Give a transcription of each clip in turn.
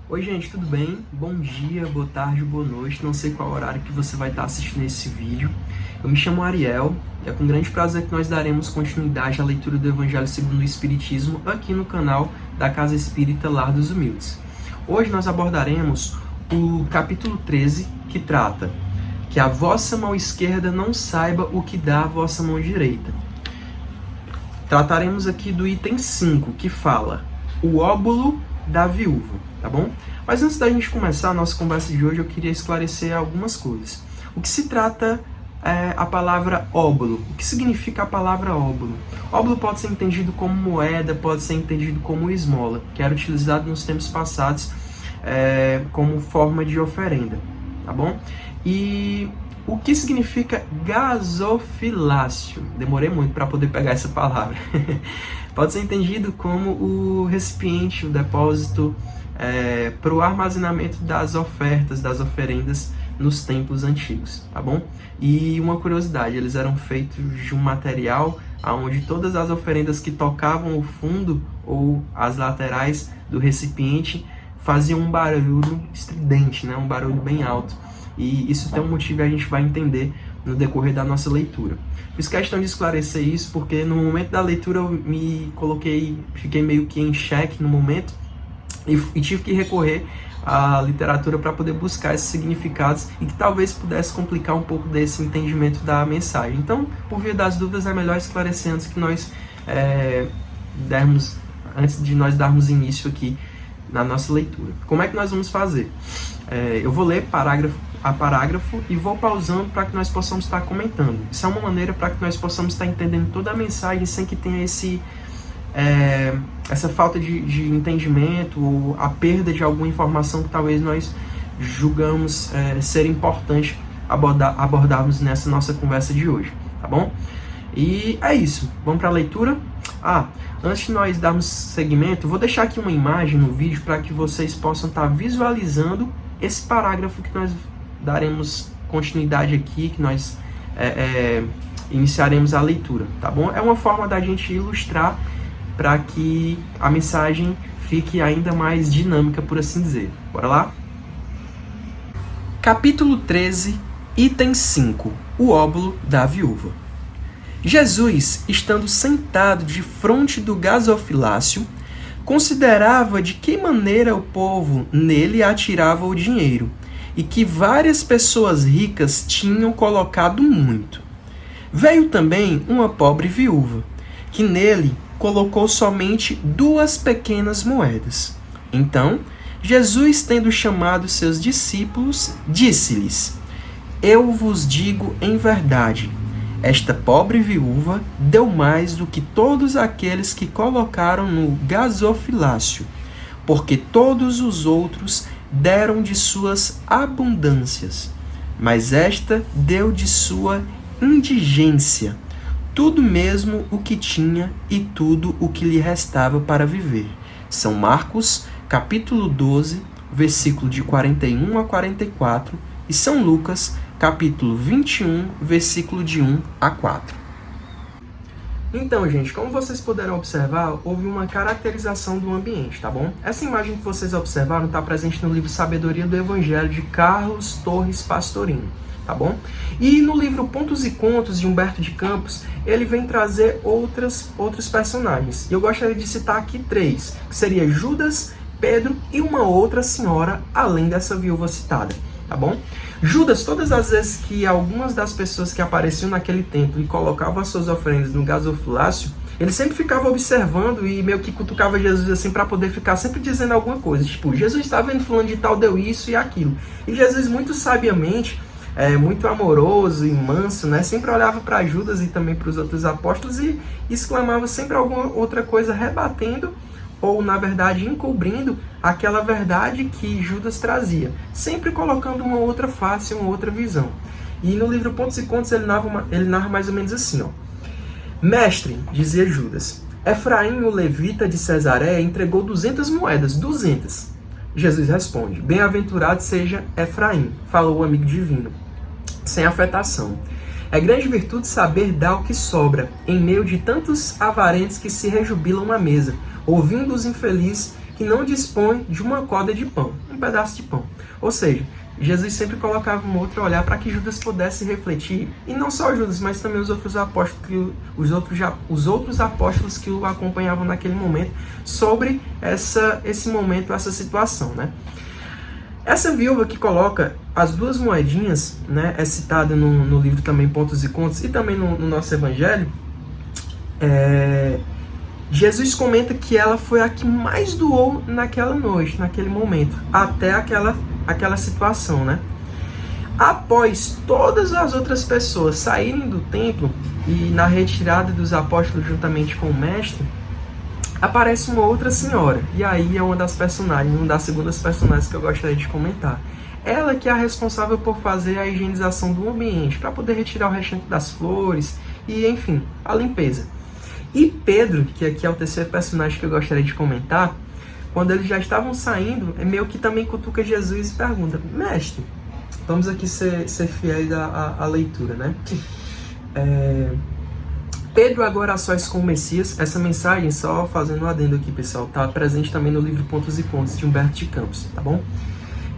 Oi, gente, tudo bem? Bom dia, boa tarde, boa noite. Não sei qual horário que você vai estar assistindo esse vídeo. Eu me chamo Ariel e é com grande prazer que nós daremos continuidade à leitura do Evangelho segundo o Espiritismo aqui no canal da Casa Espírita Lar dos Humildes. Hoje nós abordaremos o capítulo 13, que trata que a vossa mão esquerda não saiba o que dá a vossa mão direita. Trataremos aqui do item 5, que fala o óbolo da viúva, tá bom? Mas antes da gente começar a nossa conversa de hoje, eu queria esclarecer algumas coisas. O que se trata é a palavra óbolo? O que significa a palavra óbolo? Óbolo pode ser entendido como moeda, pode ser entendido como esmola, que era utilizado nos tempos passados como forma de oferenda, tá bom? E o que significa gasofilácio? Demorei muito para poder pegar essa palavra. Pode ser entendido como o recipiente, o depósito para o armazenamento das ofertas, das oferendas nos templos antigos, tá bom? E uma curiosidade, eles eram feitos de um material onde todas as oferendas que tocavam o fundo ou as laterais do recipiente faziam um barulho estridente, né? Um barulho bem alto. E isso tem um motivo e a gente vai entender no decorrer da nossa leitura. Fiz questão de esclarecer isso porque no momento da leitura eu fiquei meio que em xeque no momento e tive que recorrer à literatura para poder buscar esses significados e que talvez pudesse complicar um pouco desse entendimento da mensagem. Então, por via das dúvidas, é melhor esclarecer antes de nós darmos início aqui na nossa leitura. Como é que nós vamos fazer? Eu vou ler parágrafo a parágrafo e vou pausando para que nós possamos estar comentando. Isso é uma maneira para que nós possamos estar entendendo toda a mensagem sem que tenha essa falta de entendimento ou a perda de alguma informação que talvez nós julgamos ser importante abordarmos nessa nossa conversa de hoje, tá bom? E é isso, vamos para a leitura? Antes de nós darmos seguimento, vou deixar aqui uma imagem no vídeo para que vocês possam estar visualizando esse parágrafo que nós daremos continuidade aqui, que nós iniciaremos a leitura, tá bom? É uma forma da gente ilustrar para que a mensagem fique ainda mais dinâmica, por assim dizer. Bora lá? Capítulo 13, item 5, o óbolo da viúva. Jesus, estando sentado defronte do gasofilácio, considerava de que maneira o povo nele atirava o dinheiro, e que várias pessoas ricas tinham colocado muito. Veio também uma pobre viúva, que nele colocou somente 2 pequenas moedas. Então, Jesus, tendo chamado seus discípulos, disse-lhes: Eu vos digo em verdade, esta pobre viúva deu mais do que todos aqueles que colocaram no gasofilácio, porque todos os outros deram de suas abundâncias, mas esta deu de sua indigência, tudo mesmo o que tinha e tudo o que lhe restava para viver. São Marcos, capítulo 12, versículo de 41 a 44, e São Lucas, capítulo 21, versículo de 1 a 4. Então, gente, como vocês puderam observar, houve uma caracterização do ambiente, tá bom? Essa imagem que vocês observaram está presente no livro Sabedoria do Evangelho, de Carlos Torres Pastorino, tá bom? E no livro Pontos e Contos, de Humberto de Campos, ele vem trazer outros personagens. E eu gostaria de citar aqui 3, que seria Judas, Pedro e uma outra senhora, além dessa viúva citada, tá bom? Judas, todas as vezes que algumas das pessoas que apareciam naquele templo e colocavam as suas oferendas no gasofilácio, ele sempre ficava observando e meio que cutucava Jesus assim para poder ficar sempre dizendo alguma coisa. Tipo, Jesus está vendo fulano de tal deu isso e aquilo. E Jesus, muito sabiamente, muito amoroso e manso, né, sempre olhava para Judas e também para os outros apóstolos e exclamava sempre alguma outra coisa, rebatendo ou, na verdade, encobrindo aquela verdade que Judas trazia, sempre colocando uma outra face, uma outra visão. E no livro Pontos e Contos ele narra mais ou menos assim, ó. Mestre, dizia Judas, Efraim, o levita de Cesareia, entregou 200 moedas, 200. Jesus responde, bem-aventurado seja Efraim, falou o amigo divino, sem afetação. É grande virtude saber dar o que sobra, em meio de tantos avarentos que se rejubilam à mesa, ouvindo os infelizes que não dispõe de uma corda de pão, um pedaço de pão. Ou seja, Jesus sempre colocava um outro olhar para que Judas pudesse refletir, e não só Judas, mas também os outros apóstolos, os outros apóstolos que o acompanhavam naquele momento, sobre esse momento, essa situação, né? Essa viúva que coloca as duas moedinhas, né, é citada no livro também Pontos e Contos, e também no nosso evangelho. Jesus comenta que ela foi a que mais doou naquela noite, naquele momento, até aquela situação, né? Após todas as outras pessoas saírem do templo e na retirada dos apóstolos juntamente com o mestre, aparece uma outra senhora. E aí é uma das segundas personagens que eu gostaria de comentar. Ela que é a responsável por fazer a higienização do ambiente, para poder retirar o restante das flores e, enfim, a limpeza. E Pedro, que aqui é o terceiro personagem que eu gostaria de comentar, quando eles já estavam saindo, meio que também cutuca Jesus e pergunta: mestre, vamos aqui ser fiéis à leitura, né? Pedro agora a sós com o Messias. Essa mensagem, só fazendo um adendo aqui, pessoal, tá presente também no livro Pontos e Contos, de Humberto de Campos, tá bom?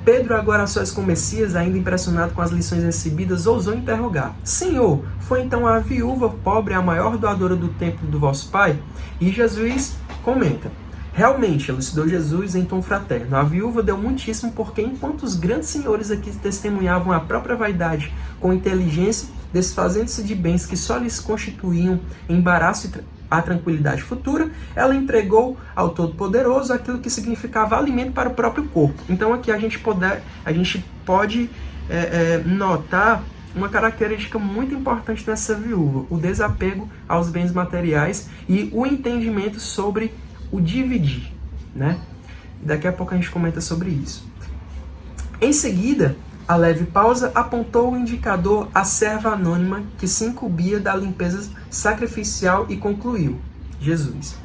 Pedro, agora a sós com o Messias, ainda impressionado com as lições recebidas, ousou interrogar: Senhor, foi então a viúva pobre a maior doadora do templo do vosso pai? E Jesus comenta: realmente, elucidou Jesus em tom fraterno, a viúva deu muitíssimo, porque enquanto os grandes senhores aqui testemunhavam a própria vaidade com inteligência, desfazendo-se de bens que só lhes constituíam embaraço e a tranquilidade futura, ela entregou ao Todo-Poderoso aquilo que significava alimento para o próprio corpo. Então aqui a gente pode notar uma característica muito importante dessa viúva: o desapego aos bens materiais e o entendimento sobre o dividir, né? Daqui a pouco a gente comenta sobre isso. Em seguida, a leve pausa apontou o indicador à serva anônima que se incumbia da limpeza sacrificial e concluiu: Jesus.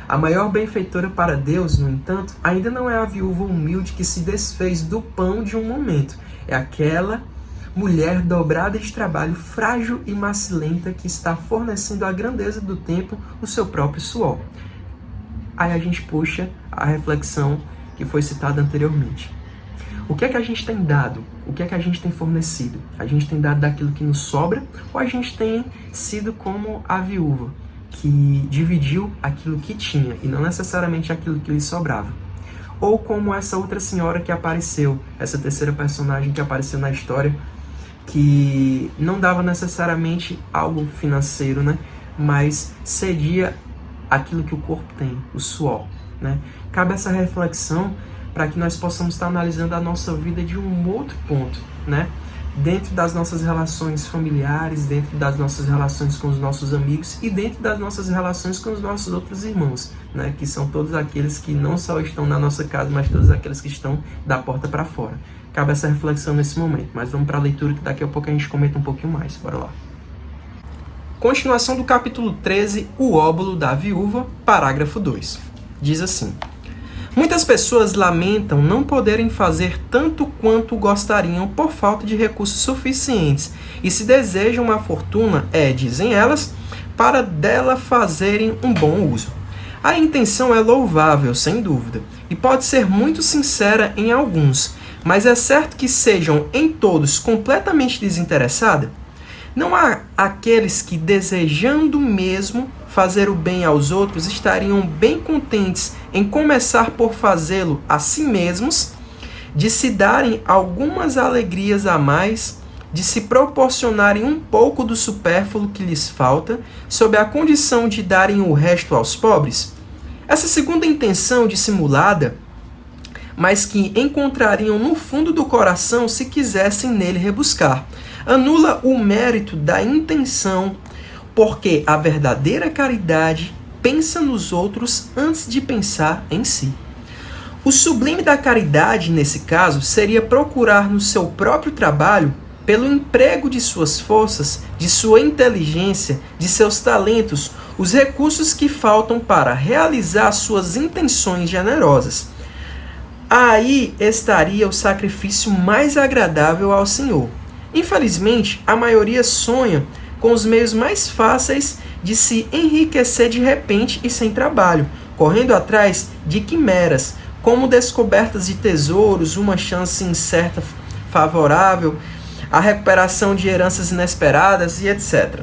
A maior benfeitora para Deus, no entanto, ainda não é a viúva humilde que se desfez do pão de um momento. É aquela mulher dobrada de trabalho, frágil e macilenta, que está fornecendo à grandeza do templo o seu próprio suor. Aí a gente puxa a reflexão que foi citada anteriormente. O que é que a gente tem dado? O que é que a gente tem fornecido? A gente tem dado daquilo que nos sobra, ou a gente tem sido como a viúva, que dividiu aquilo que tinha e não necessariamente aquilo que lhe sobrava? Ou como essa outra senhora que apareceu, essa terceira personagem que apareceu na história, que não dava necessariamente algo financeiro, né? Mas cedia aquilo que o corpo tem, o suor, né? Cabe essa reflexão para que nós possamos estar analisando a nossa vida de um outro ponto, né? Dentro das nossas relações familiares, dentro das nossas relações com os nossos amigos e dentro das nossas relações com os nossos outros irmãos, né? Que são todos aqueles que não só estão na nossa casa, mas todos aqueles que estão da porta para fora. Cabe essa reflexão nesse momento, mas vamos para a leitura que daqui a pouco a gente comenta um pouquinho mais. Bora lá. Continuação do capítulo 13, o óbolo da viúva, parágrafo 2. Diz assim: muitas pessoas lamentam não poderem fazer tanto quanto gostariam por falta de recursos suficientes, e se desejam uma fortuna, dizem elas, para dela fazerem um bom uso. A intenção é louvável, sem dúvida, e pode ser muito sincera em alguns, mas é certo que sejam em todos completamente desinteressada? Não há aqueles que, desejando mesmo fazer o bem aos outros, estariam bem contentes em começar por fazê-lo a si mesmos, de se darem algumas alegrias a mais, de se proporcionarem um pouco do supérfluo que lhes falta, sob a condição de darem o resto aos pobres? Essa segunda intenção dissimulada, mas que encontrariam no fundo do coração se quisessem nele rebuscar, anula o mérito da intenção, porque a verdadeira caridade pensa nos outros antes de pensar em si. O sublime da caridade, nesse caso, seria procurar no seu próprio trabalho, pelo emprego de suas forças, de sua inteligência, de seus talentos, os recursos que faltam para realizar suas intenções generosas. Aí estaria o sacrifício mais agradável ao Senhor. Infelizmente, a maioria sonha com os meios mais fáceis de se enriquecer de repente e sem trabalho, correndo atrás de quimeras, como descobertas de tesouros, uma chance incerta favorável, a recuperação de heranças inesperadas e etc.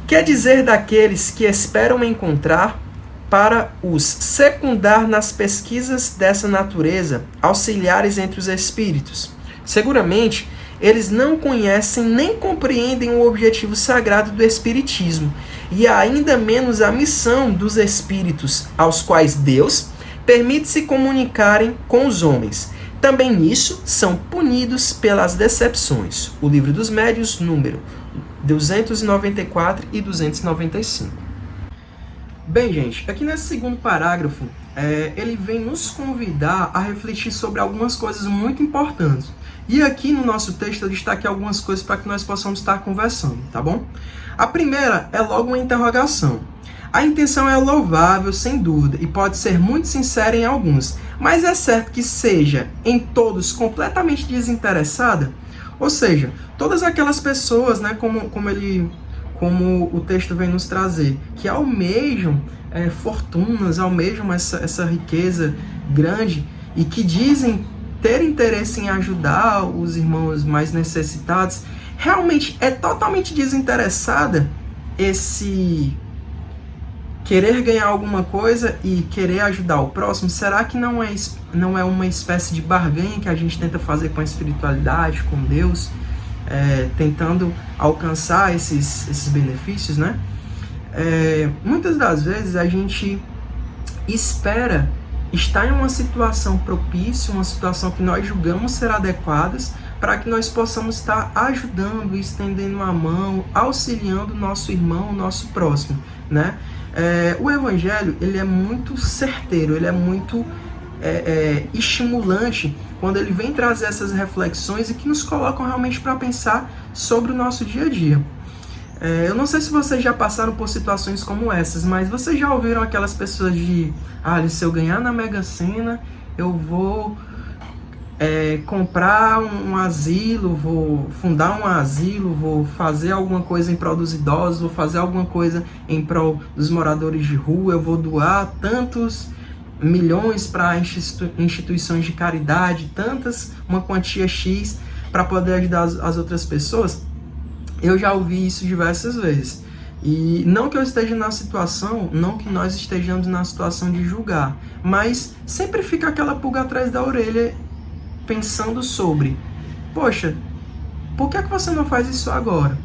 Quer dizer daqueles que esperam encontrar, para os secundar nas pesquisas dessa natureza, auxiliares entre os espíritos. Seguramente, eles não conhecem nem compreendem o objetivo sagrado do espiritismo, e ainda menos a missão dos espíritos, aos quais Deus permite se comunicarem com os homens. Também nisso são punidos pelas decepções. O Livro dos Médiuns, número 294 e 295. Bem, gente, aqui nesse segundo parágrafo, ele vem nos convidar a refletir sobre algumas coisas muito importantes. E aqui no nosso texto eu destaquei algumas coisas para que nós possamos estar conversando, tá bom? A primeira é logo uma interrogação. A intenção é louvável, sem dúvida, e pode ser muito sincera em alguns, mas é certo que seja em todos completamente desinteressada? Ou seja, todas aquelas pessoas, né, como o texto vem nos trazer, que almejam fortunas, almejam essa riqueza grande e que dizem ter interesse em ajudar os irmãos mais necessitados, realmente é totalmente desinteressada esse querer ganhar alguma coisa e querer ajudar o próximo? Será que não é uma espécie de barganha que a gente tenta fazer com a espiritualidade, com Deus? Tentando alcançar esses benefícios, né? Muitas das vezes a gente espera estar em uma situação propícia, uma situação que nós julgamos ser adequada, para que nós possamos estar ajudando, estendendo a mão, auxiliando o nosso irmão, o nosso próximo, né? O Evangelho, ele é muito certeiro, ele é muito estimulante quando ele vem trazer essas reflexões e que nos colocam realmente para pensar sobre o nosso dia a dia. Eu não sei se vocês já passaram por situações como essas, mas vocês já ouviram aquelas pessoas se eu ganhar na Mega Sena, eu vou comprar um asilo, vou fundar um asilo, vou fazer alguma coisa em prol dos idosos, vou fazer alguma coisa em prol dos moradores de rua, eu vou doar tantos milhões para instituições de caridade, uma quantia X para poder ajudar as outras pessoas. Eu já ouvi isso diversas vezes. E não que eu esteja na situação, não que nós estejamos na situação de julgar, mas sempre fica aquela pulga atrás da orelha pensando sobre, poxa, por que você não faz isso agora?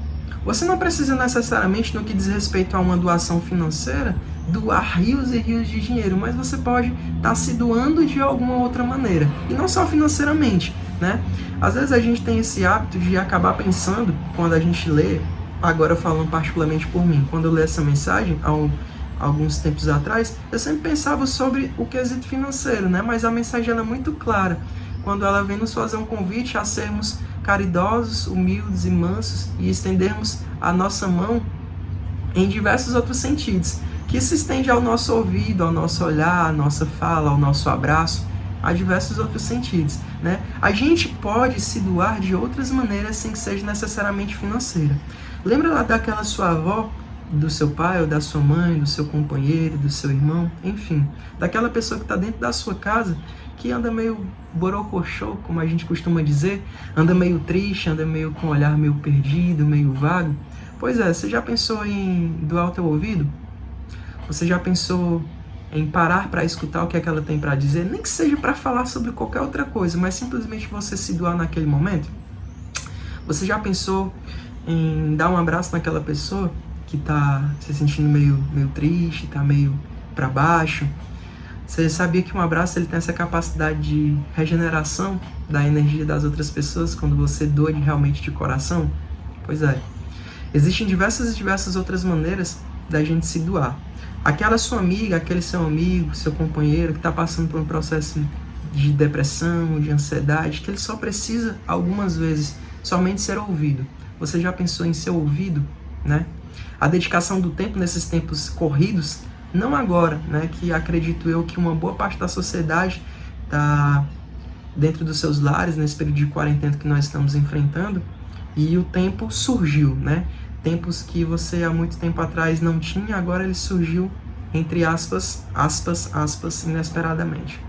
Você não precisa necessariamente, no que diz respeito a uma doação financeira, doar rios e rios de dinheiro, mas você pode estar se doando de alguma outra maneira, e não só financeiramente, né? Às vezes a gente tem esse hábito de acabar pensando, quando a gente lê, agora falando particularmente por mim, quando eu leio essa mensagem, há alguns tempos atrás, eu sempre pensava sobre o quesito financeiro, né? Mas a mensagem ela é muito clara, quando ela vem nos fazer um convite a sermos caridosos, humildes e mansos e estendermos a nossa mão em diversos outros sentidos, que se estende ao nosso ouvido, ao nosso olhar, à nossa fala, ao nosso abraço, a diversos outros sentidos, né? A gente pode se doar de outras maneiras sem que seja necessariamente financeira. Lembra lá daquela sua avó, do seu pai ou da sua mãe, do seu companheiro, do seu irmão, enfim, daquela pessoa que está dentro da sua casa, que anda meio borocochô, como a gente costuma dizer, anda meio triste, anda meio com o olhar meio perdido, meio vago. Pois é, você já pensou em doar o teu ouvido? Você já pensou em parar para escutar o que é que ela tem para dizer? Nem que seja para falar sobre qualquer outra coisa, mas simplesmente você se doar naquele momento? Você já pensou em dar um abraço naquela pessoa que está se sentindo meio triste, está meio para baixo? Você sabia que um abraço ele tem essa capacidade de regeneração da energia das outras pessoas quando você doa realmente de coração? Pois é. Existem diversas outras maneiras da gente se doar. Aquela sua amiga, aquele seu amigo, seu companheiro que está passando por um processo de depressão, de ansiedade, que ele só precisa, algumas vezes, somente ser ouvido. Você já pensou em ser ouvido, né? A dedicação do tempo nesses tempos corridos, não agora, né? Que acredito eu que uma boa parte da sociedade está dentro dos seus lares, nesse período de quarentena que nós estamos enfrentando, e o tempo surgiu, né? Tempos que você há muito tempo atrás não tinha, agora ele surgiu entre aspas, inesperadamente.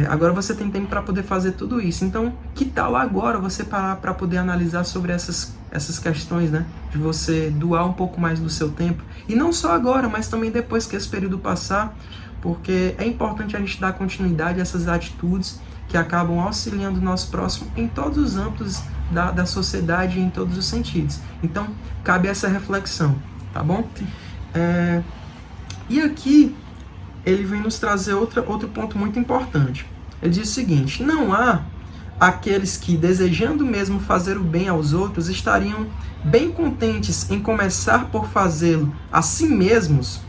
Agora você tem tempo para poder fazer tudo isso. Então, que tal agora você parar para poder analisar sobre essas questões, né? De você doar um pouco mais do seu tempo. E não só agora, mas também depois que esse período passar, porque é importante a gente dar continuidade a essas atitudes que acabam auxiliando o nosso próximo em todos os âmbitos da sociedade, em todos os sentidos. Então, cabe essa reflexão, tá bom? E aqui, ele vem nos trazer outro ponto muito importante. Ele diz o seguinte: não há aqueles que, desejando mesmo fazer o bem aos outros, estariam bem contentes em começar por fazê-lo a si mesmos,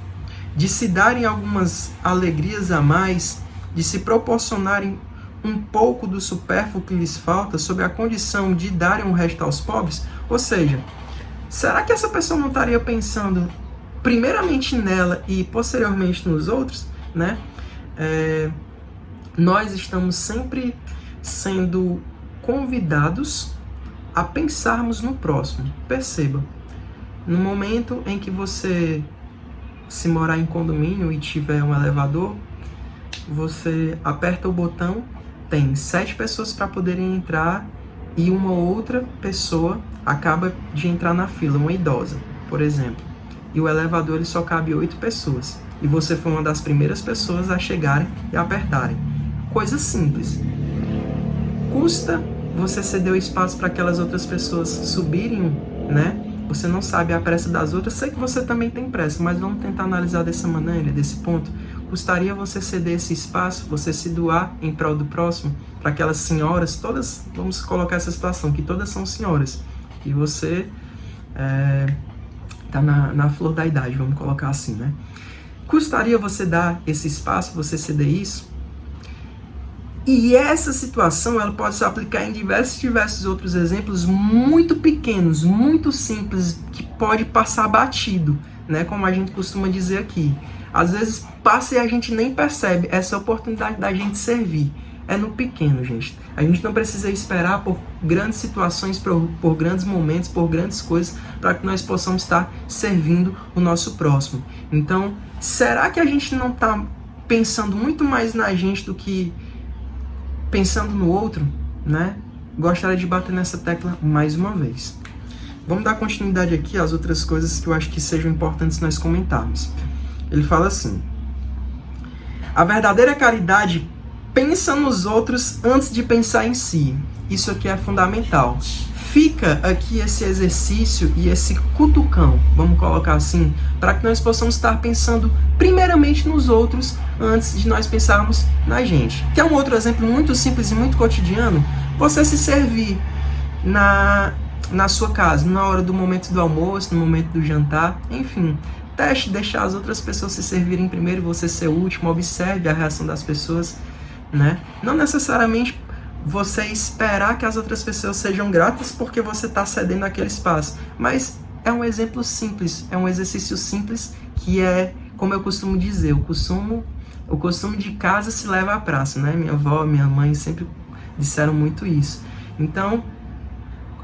de se darem algumas alegrias a mais, de se proporcionarem um pouco do supérfluo que lhes falta, sob a condição de darem o resto aos pobres? Ou seja, será que essa pessoa não estaria pensando primeiramente nela e posteriormente nos outros, né? Nós estamos sempre sendo convidados a pensarmos no próximo. Perceba, no momento em que você se morar em condomínio e tiver um elevador, você aperta o botão, tem 7 pessoas para poderem entrar e uma outra pessoa acaba de entrar na fila, uma idosa, por exemplo. E o elevador ele só cabe 8 pessoas. E você foi uma das primeiras pessoas a chegarem e apertarem. Coisa simples. Custa você ceder o espaço para aquelas outras pessoas subirem, né? Você não sabe a pressa das outras. Sei que você também tem pressa, mas vamos tentar analisar dessa maneira, desse ponto. Custaria você ceder esse espaço, você se doar em prol do próximo, para aquelas senhoras, todas, vamos colocar essa situação, que todas são senhoras. E você tá na flor da idade, vamos colocar assim, né? Custaria você dar esse espaço, você ceder isso? E essa situação ela pode se aplicar em diversos outros exemplos muito pequenos, muito simples, que pode passar batido, né? Como a gente costuma dizer aqui. Às vezes passa e a gente nem percebe essa oportunidade da gente servir. É no pequeno, gente. A gente não precisa esperar por grandes situações, por grandes momentos, por grandes coisas, para que nós possamos estar servindo o nosso próximo. Então, será que a gente não está pensando muito mais na gente do que pensando no outro, né? Gostaria de bater nessa tecla mais uma vez. Vamos dar continuidade aqui às outras coisas que eu acho que sejam importantes nós comentarmos. Ele fala assim: a verdadeira caridade pensa nos outros antes de pensar em si. Isso aqui é fundamental. Fica aqui esse exercício e esse cutucão, vamos colocar assim, para que nós possamos estar pensando primeiramente nos outros antes de nós pensarmos na gente. Quer um outro exemplo muito simples e muito cotidiano? Você se servir na sua casa, na hora do momento do almoço, no momento do jantar, enfim. Teste deixar as outras pessoas se servirem primeiro e você ser o último. Observe a reação das pessoas, né? Não necessariamente você esperar que as outras pessoas sejam gratas porque você está cedendo aquele espaço. Mas é um exemplo simples, é um exercício simples que é, como eu costumo dizer, o costume de casa se leva à praça, né? Minha avó, minha mãe sempre disseram muito isso. Então,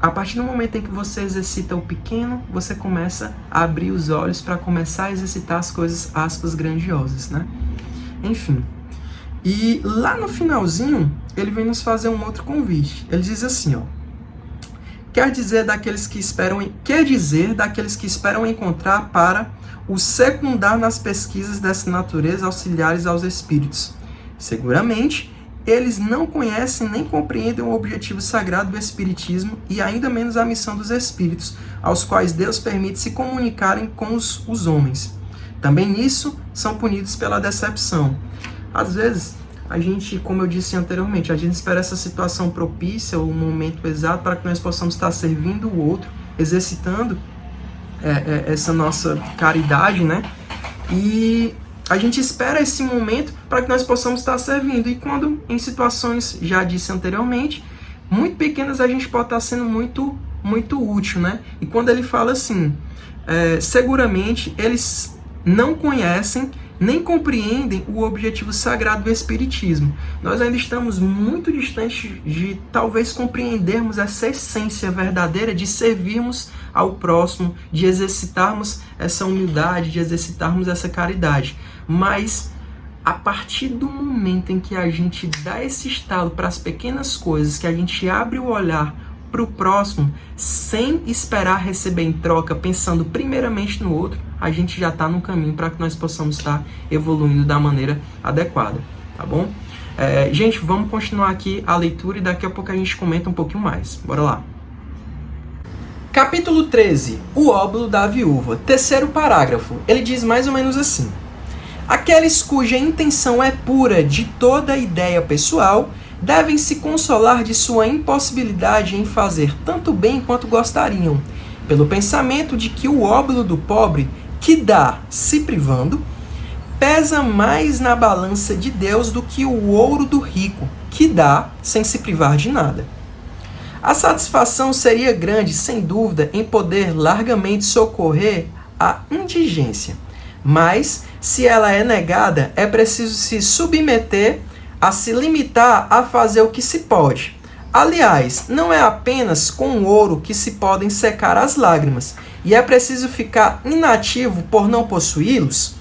a partir do momento em que você exercita o pequeno, você começa a abrir os olhos para começar a exercitar as coisas, aspas, grandiosas, né? Enfim. E lá no finalzinho, ele vem nos fazer um outro convite. Ele diz assim, ó: quer dizer daqueles que esperam encontrar para o secundar nas pesquisas dessa natureza auxiliares aos espíritos. Seguramente, eles não conhecem nem compreendem o objetivo sagrado do espiritismo e ainda menos a missão dos espíritos, aos quais Deus permite se comunicarem com os homens. Também nisso são punidos pela decepção. Às vezes, a gente, como eu disse anteriormente, a gente espera essa situação propícia, o momento exato para que nós possamos estar servindo o outro, exercitando essa nossa caridade, né? E a gente espera esse momento para que nós possamos estar servindo. E quando em situações, já disse anteriormente, muito pequenas, a gente pode estar sendo muito, muito útil, né? E quando ele fala assim, seguramente eles não conhecem nem compreendem o objetivo sagrado do Espiritismo. Nós ainda estamos muito distantes de talvez compreendermos essa essência verdadeira de servirmos ao próximo, de exercitarmos essa humildade, de exercitarmos essa caridade. Mas a partir do momento em que a gente dá esse estalo para as pequenas coisas, que a gente abre o olhar para o próximo, sem esperar receber em troca, pensando primeiramente no outro, a gente já está no caminho para que nós possamos estar evoluindo da maneira adequada, tá bom? Gente, vamos continuar aqui a leitura e daqui a pouco a gente comenta um pouquinho mais. Bora lá. Capítulo 13. O óbolo da viúva. Terceiro parágrafo. Ele diz mais ou menos assim: aqueles cuja intenção é pura de toda ideia pessoal devem se consolar de sua impossibilidade em fazer tanto bem quanto gostariam, pelo pensamento de que o óbolo do pobre, que dá se privando, pesa mais na balança de Deus do que o ouro do rico, que dá sem se privar de nada. A satisfação seria grande, sem dúvida, em poder largamente socorrer a indigência, mas, se ela é negada, é preciso se submeter a se limitar a fazer o que se pode. Aliás, não é apenas com o ouro que se podem secar as lágrimas, e é preciso ficar inativo por não possuí-los.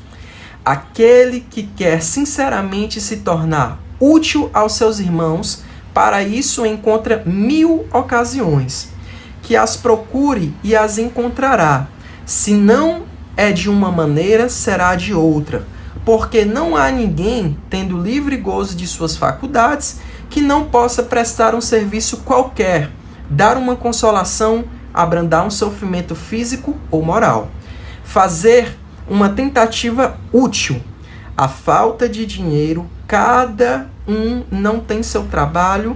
Aquele que quer sinceramente se tornar útil aos seus irmãos, para isso encontra 1000 ocasiões. Que as procure e as encontrará. Se não é de uma maneira, será de outra. Porque não há ninguém, tendo livre gozo de suas faculdades, que não possa prestar um serviço qualquer, dar uma consolação, abrandar um sofrimento físico ou moral, fazer uma tentativa útil. A falta de dinheiro, cada um não tem seu trabalho,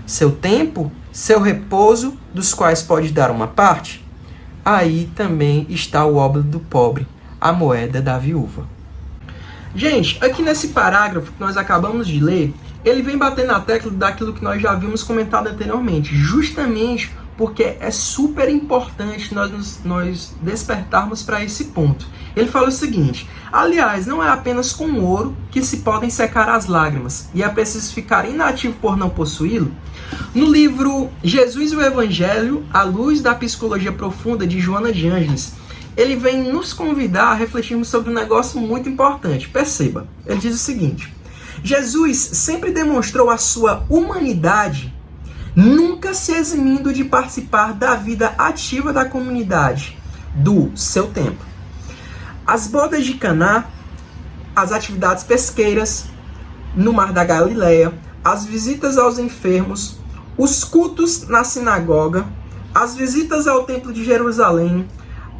seu tempo, seu repouso, dos quais pode dar uma parte. Aí também está o óbolo do pobre, a moeda da viúva. Gente, aqui nesse parágrafo que nós acabamos de ler, ele vem bater na tecla daquilo que nós já havíamos comentado anteriormente, justamente porque é super importante nós despertarmos para esse ponto. Ele fala o seguinte: aliás, não é apenas com ouro que se podem secar as lágrimas, e é preciso ficar inativo por não possuí-lo. No livro Jesus e o Evangelho, à luz da psicologia profunda de Joana de Ângeles, ele vem nos convidar a refletirmos sobre um negócio muito importante. Perceba, ele diz o seguinte: Jesus sempre demonstrou a sua humanidade, nunca se eximindo de participar da vida ativa da comunidade, do seu tempo. As bodas de Caná, as atividades pesqueiras no Mar da Galileia, as visitas aos enfermos, os cultos na sinagoga, as visitas ao Templo de Jerusalém,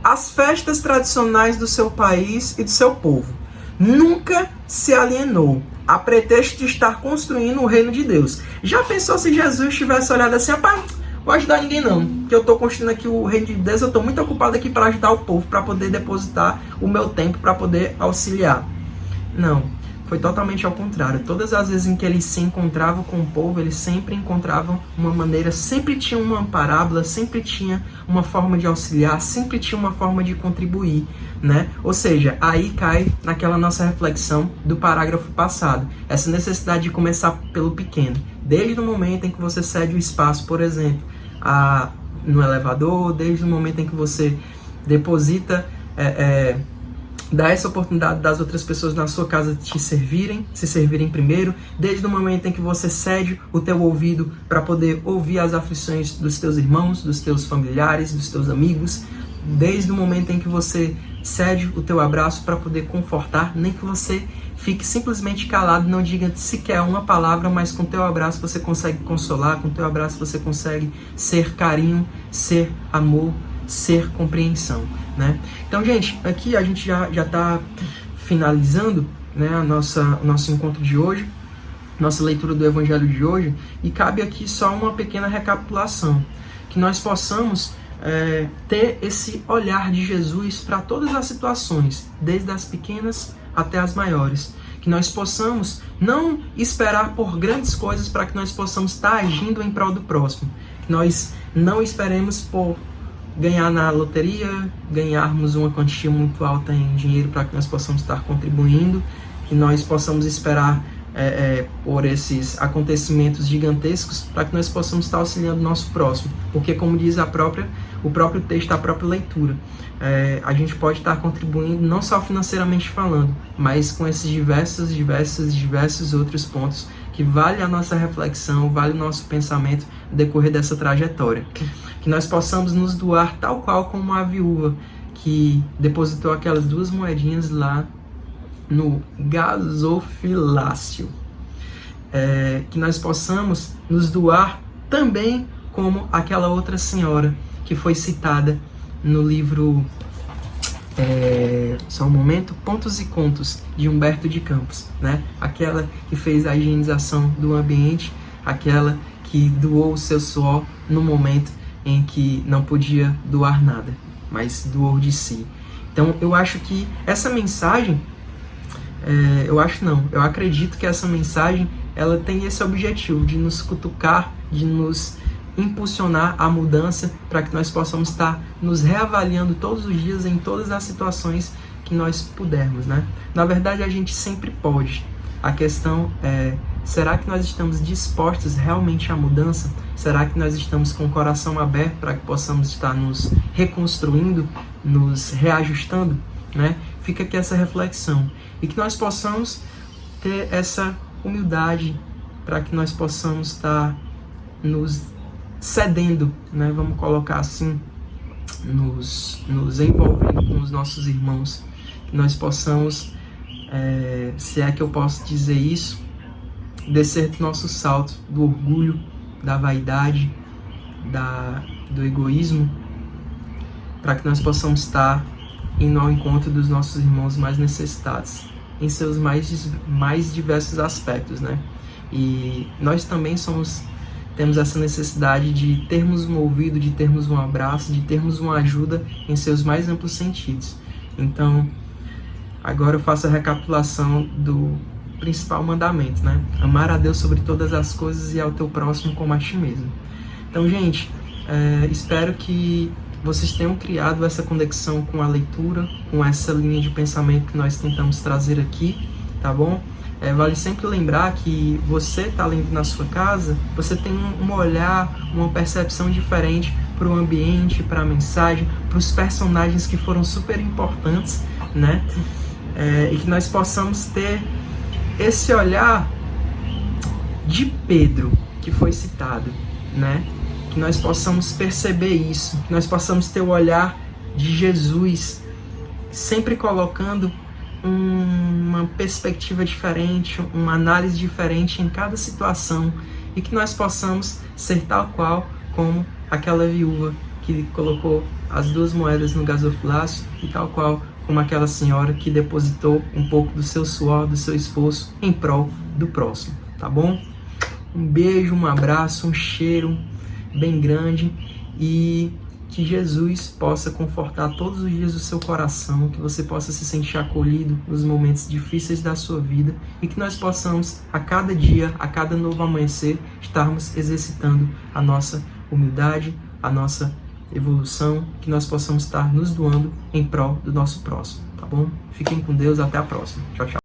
as festas tradicionais do seu país e do seu povo. Nunca se alienou, a pretexto de estar construindo o reino de Deus. Já pensou se Jesus tivesse olhado assim: rapaz, não vou ajudar ninguém não, que eu estou construindo aqui o reino de Deus, eu estou muito ocupado aqui para ajudar o povo, para poder depositar o meu tempo, para poder auxiliar. Não, foi totalmente ao contrário. Todas as vezes em que ele se encontrava com o povo, ele sempre encontrava uma maneira, sempre tinha uma parábola, sempre tinha uma forma de auxiliar, sempre tinha uma forma de contribuir, né? Ou seja, aí cai naquela nossa reflexão do parágrafo passado, essa necessidade de começar pelo pequeno. Desde o momento em que você cede o espaço, por exemplo, no elevador, desde o momento em que você deposita, dá essa oportunidade das outras pessoas na sua casa te servirem, se servirem primeiro, desde o momento em que você cede o teu ouvido para poder ouvir as aflições dos teus irmãos, dos teus familiares, dos teus amigos, desde o momento em que você cede o teu abraço para poder confortar, nem que você fique simplesmente calado, não diga sequer uma palavra, mas com o teu abraço você consegue consolar, com o teu abraço você consegue ser carinho, ser amor, ser compreensão, né? Então, gente, aqui a gente já está finalizando, né, o nosso encontro de hoje, nossa leitura do Evangelho de hoje, e cabe aqui só uma pequena recapitulação, que nós possamos ter esse olhar de Jesus para todas as situações, desde as pequenas até as maiores, que nós possamos não esperar por grandes coisas para que nós possamos estar agindo em prol do próximo, que nós não esperemos por ganhar na loteria, ganharmos uma quantia muito alta em dinheiro para que nós possamos estar contribuindo, que nós possamos esperar por esses acontecimentos gigantescos para que nós possamos estar auxiliando o nosso próximo. Porque, como diz o próprio texto, a própria leitura, a gente pode estar contribuindo não só financeiramente falando, mas com esses diversos outros pontos que vale a nossa reflexão, vale o nosso pensamento no decorrer dessa trajetória. Que nós possamos nos doar tal qual como a viúva que depositou aquelas 2 moedinhas lá no gasofilácio. Que nós possamos nos doar também como aquela outra senhora que foi citada no livro, só um momento, Pontos e Contos, de Humberto de Campos, né? Aquela que fez a higienização do ambiente, aquela que doou o seu suor no momento em que não podia doar nada, mas doou de si. Então eu acho que essa mensagem, eu acredito que essa mensagem ela tem esse objetivo de nos cutucar, de nos impulsionar a mudança para que nós possamos estar nos reavaliando todos os dias em todas as situações que nós pudermos, né? Na verdade, a gente sempre pode. A questão é, será que nós estamos dispostos realmente à mudança? Será que nós estamos com o coração aberto para que possamos estar nos reconstruindo, nos reajustando, né? Fica aqui essa reflexão. E que nós possamos ter essa humildade para que nós possamos estar nos cedendo, né? Vamos colocar assim, nos envolvendo com os nossos irmãos, que nós possamos, se é que eu posso dizer isso, descer do nosso salto, do orgulho, da vaidade, do egoísmo, para que nós possamos estar indo ao encontro dos nossos irmãos mais necessitados, em seus mais diversos aspectos, né? E nós também temos essa necessidade de termos um ouvido, de termos um abraço, de termos uma ajuda em seus mais amplos sentidos. Então, agora eu faço a recapitulação do principal mandamento, né? Amar a Deus sobre todas as coisas e ao teu próximo como a ti mesmo. Então, gente, espero que vocês tenham criado essa conexão com a leitura, com essa linha de pensamento que nós tentamos trazer aqui, tá bom? Vale sempre lembrar que você está lendo na sua casa, você tem um olhar, uma percepção diferente para o ambiente, para a mensagem, para os personagens que foram super importantes, né? E que nós possamos ter esse olhar de Pedro, que foi citado, né? Que nós possamos perceber isso, que nós possamos ter o olhar de Jesus, sempre colocando uma perspectiva diferente, uma análise diferente em cada situação, e que nós possamos ser tal qual como aquela viúva que colocou as 2 moedas no gasofilácio, e tal qual como aquela senhora que depositou um pouco do seu suor, do seu esforço em prol do próximo, tá bom? Um beijo, um abraço, um cheiro bem grande, e que Jesus possa confortar todos os dias o seu coração, que você possa se sentir acolhido nos momentos difíceis da sua vida, e que nós possamos, a cada dia, a cada novo amanhecer, estarmos exercitando a nossa humildade, a nossa evolução, que nós possamos estar nos doando em prol do nosso próximo, tá bom? Fiquem com Deus, até a próxima. Tchau, tchau.